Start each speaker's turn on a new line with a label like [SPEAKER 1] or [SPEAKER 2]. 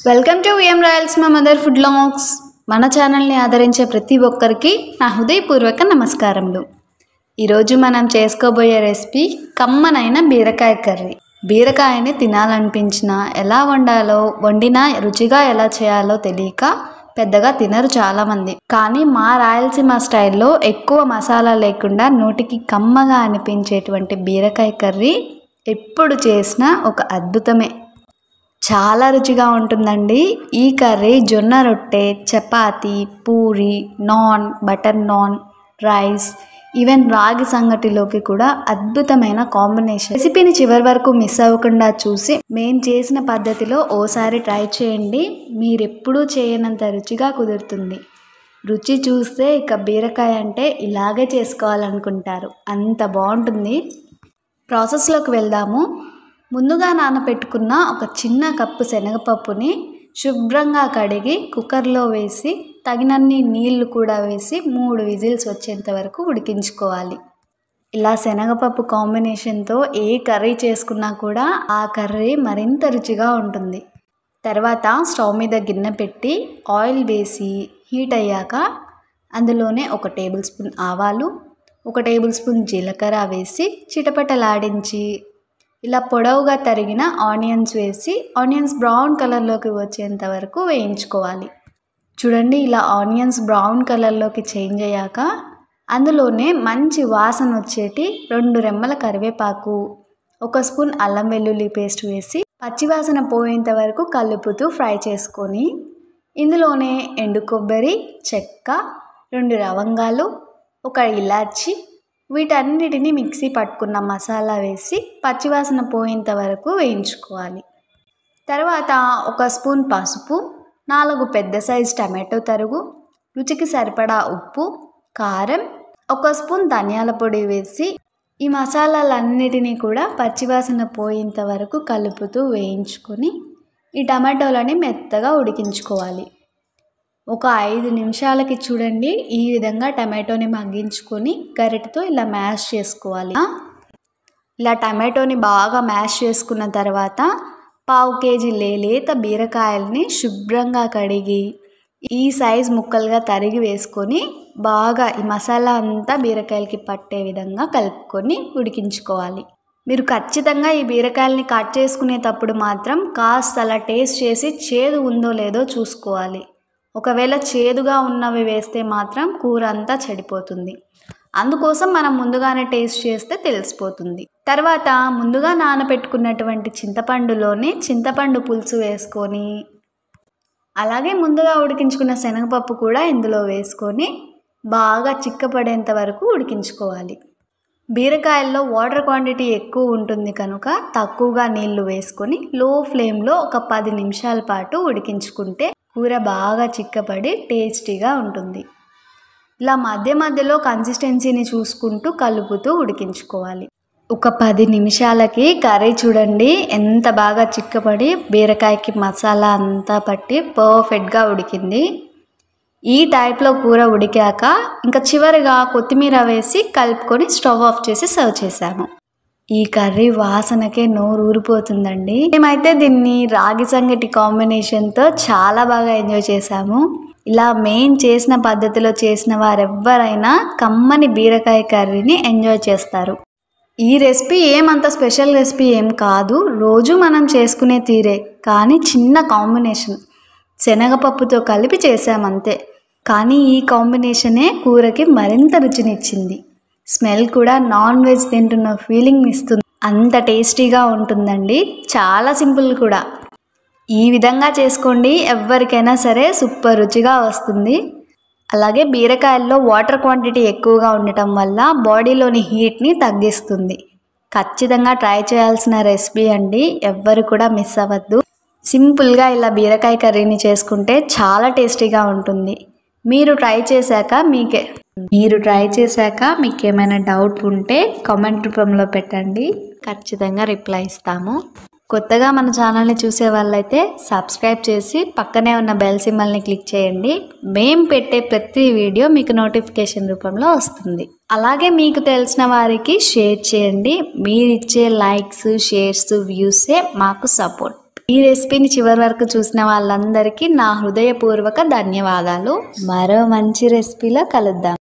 [SPEAKER 1] Welcome to VM Royals మా mother food logs. మన ఛానల్ని ఆదరించే ప్రతి ఒక్కరికి నా హృదయపూర్వక నమస్కారములు. ఈరోజు మనం చేసుకోబోయే రెసిపీ కమ్మనైన బీరకాయ కర్రీ. బీరకాయని తినాలనిపించినా ఎలా వండినా రుచిగా ఎలా చేయాలో తెలియక పెద్దగా తినరు చాలామంది. కానీ మా రాయలసీమ స్టైల్లో ఎక్కువ మసాలా లేకుండా నోటికి కమ్మగా అనిపించేటువంటి బీరకాయ కర్రీ ఎప్పుడు చేసినా ఒక అద్భుతమే. చాలా రుచిగా ఉంటుందండి. ఈ కర్రీ జొన్న రొట్టె, chapati, puri, non, butter non, rice, even రాగి సంగటిలోకి కూడా అద్భుతమైన కాంబినేషన్. రెసిపీని చివరి వరకు మిస్ అవ్వకుండా చూసి మేము చేసిన పద్ధతిలో ఓసారి ట్రై చేయండి. మీరెప్పుడూ చేయనంత రుచిగా కుదురుతుంది. రుచి చూస్తే ఇక బీరకాయ అంటే ఇలాగే చేసుకోవాలనుకుంటారు, అంత బాగుంటుంది. ప్రాసెస్లోకి వెళ్దాము. ముందుగా నానబెట్టుకున్న ఒక చిన్న కప్పు శనగపప్పుని శుభ్రంగా కడిగి కుక్కర్లో వేసి తగినన్ని నీళ్లు కూడా వేసి 3 విజిల్స్ వచ్చేంత వరకు ఉడికించుకోవాలి. ఇలా శనగపప్పు కాంబినేషన్తో ఏ కర్రీ చేసుకున్నా కూడా ఆ కర్రీ మరింత రుచిగా ఉంటుంది. తర్వాత స్టవ్ మీద గిన్నె పెట్టి ఆయిల్ వేసి హీట్ అయ్యాక అందులోనే 1 టేబుల్ స్పూన్ ఆవాలు, 1 టేబుల్ స్పూన్ జీలకర్ర వేసి చిటపటలాడించి ఇలా పొడవుగా తరిగిన ఆనియన్స్ వేసి ఆనియన్స్ బ్రౌన్ కలర్లోకి వచ్చేంత వరకు వేయించుకోవాలి. చూడండి, ఇలా ఆనియన్స్ బ్రౌన్ కలర్లోకి చేంజ్ అయ్యాక అందులోనే మంచి వాసన వచ్చేటి 2 రెమ్మల కరివేపాకు, 1 స్పూన్ అల్లం వెల్లుల్లి పేస్ట్ వేసి పచ్చివాసన పోయేంత వరకు కలుపుతూ ఫ్రై చేసుకొని ఇందులోనే ఎండు కొబ్బరి, చెక్క, 2 లవంగాలు, 1 ఇలాచి, వీటన్నిటిని మిక్సీ పట్టుకున్న మసాలా వేసి పచ్చివాసన పోయేంత వరకు వేయించుకోవాలి. తర్వాత 1 స్పూన్ పసుపు, 4 పెద్ద సైజు టమాటో తరుగు, రుచికి సరిపడా ఉప్పు, కారం, 1 స్పూన్ ధనియాల పొడి వేసి ఈ మసాలాలన్నిటినీ కూడా పచ్చివాసన పోయేంత వరకు కలుపుతూ వేయించుకొని ఈ టమాటోలని మెత్తగా ఉడికించుకోవాలి. ఒక 5 నిమిషాలకి చూడండి ఈ విధంగా టమాటోని మగ్గించుకొని గరిటెతో ఇలా మ్యాష్ చేసుకోవాలి. ఇలా టమాటోని బాగా మ్యాష్ చేసుకున్న తర్వాత 1/2 కేజీ లేత బీరకాయల్ని శుభ్రంగా కడిగి ఈ సైజ్ ముక్కలుగా తరిగి వేసుకొని బాగా ఈ మసాలా అంతా బీరకాయలకి పట్టే విధంగా కలుపుకొని ఉడికించుకోవాలి. మీరు ఖచ్చితంగా ఈ బీరకాయలని కట్ చేసుకునేటప్పుడు మాత్రం కాస్త అలా టేస్ట్ చేసి చేదు ఉందో లేదో చూసుకోవాలి. ఒకవేళ చేదుగా ఉన్నవి వేస్తే మాత్రం కూర అంతా చెడిపోతుంది. అందుకోసం మనం ముందుగానే టేస్ట్ చేస్తే తెలిసిపోతుంది. తర్వాత ముందుగా నానబెట్టుకున్నటువంటి చింతపండులోనే చింతపండు పులుసు వేసుకొని అలాగే ముందుగా ఉడికించుకున్న శనగపప్పు కూడా ఇందులో వేసుకొని బాగా చిక్కపడేంత వరకు ఉడికించుకోవాలి. బీరకాయల్లో వాటర్ క్వాంటిటీ ఎక్కువ ఉంటుంది కనుక తక్కువగా నీళ్లు వేసుకొని లో ఫ్లేమ్లో ఒక 10 నిమిషాల పాటు ఉడికించుకుంటే కూర బాగా చిక్కపడి టేస్టీగా ఉంటుంది. ఇలా మధ్య మధ్యలో కన్సిస్టెన్సీని చూసుకుంటూ కలుపుతూ ఉడికించుకోవాలి. ఒక 10 నిమిషాలకి కర్రీ చూడండి ఎంత బాగా చిక్కపడి బీరకాయకి మసాలా అంతా పట్టి పర్ఫెక్ట్గా ఉడికింది. ఈ టైప్లో కూర ఉడికాక ఇంకా చివరిగా కొత్తిమీర వేసి కలుపుకొని స్టవ్ ఆఫ్ చేసి సర్వ్ చేసాము. ఈ కర్రీ వాసనకే నోరు ఊరిపోతుందండి. మేమైతే దీన్ని రాగి సంగటి కాంబినేషన్తో చాలా బాగా ఎంజాయ్ చేసాము. ఇలా మేము చేసిన పద్ధతిలో చేసిన వారెవ్వరైనా కమ్మని బీరకాయ కర్రీని ఎంజాయ్ చేస్తారు. ఈ రెసిపీ ఏమంత స్పెషల్ రెసిపీ ఏం కాదు, రోజు మనం చేసుకునే తీరే, కానీ చిన్న కాంబినేషన్ శనగపప్పుతో కలిపి చేసామంతే. కానీ ఈ కాంబినేషనే కూరకి మరింత రుచినిచ్చింది. స్మెల్ కూడా నాన్ వెజ్ తింటున్న ఫీలింగ్ ఇస్తుంది. అంత టేస్టీగా ఉంటుందండి. చాలా సింపుల్ కూడా. ఈ విధంగా చేసుకోండి, ఎవరికైనా సరే సూపర్ రుచిగా వస్తుంది. అలాగే బీరకాయల్లో వాటర్ క్వాంటిటీ ఎక్కువగా ఉండటం వల్ల బాడీలోని హీట్ని తగ్గిస్తుంది. ఖచ్చితంగా ట్రై చేయాల్సిన రెసిపీ అండి, ఎవ్వరు కూడా మిస్ అవ్వద్దు. సింపుల్గా ఇలా బీరకాయ కర్రీని చేసుకుంటే చాలా టేస్టీగా ఉంటుంది. మీరు ట్రై చేశాక మీకు ఏమైనా డౌట్ ఉంటే కామెంట్ రూపంలో పెట్టండి, ఖచ్చితంగా రిప్లై ఇస్తాము. కొత్తగా మన ఛానల్ని చూసే వాళ్ళైతే సబ్స్క్రైబ్ చేసి పక్కనే ఉన్న బెల్ సింబల్ని క్లిక్ చేయండి. మేము పెట్టే ప్రతి వీడియో మీకు నోటిఫికేషన్ రూపంలో వస్తుంది. అలాగే మీకు తెలిసిన వారికి షేర్ చేయండి. మీరు ఇచ్చే లైక్స్, షేర్స్, వ్యూసే మాకు సపోర్ట్. ఈ రెసిపీని చివరి వరకు చూసిన వాళ్ళందరికీ నా హృదయపూర్వక ధన్యవాదాలు. మరో మంచి రెసిపీలో కలుద్దాం.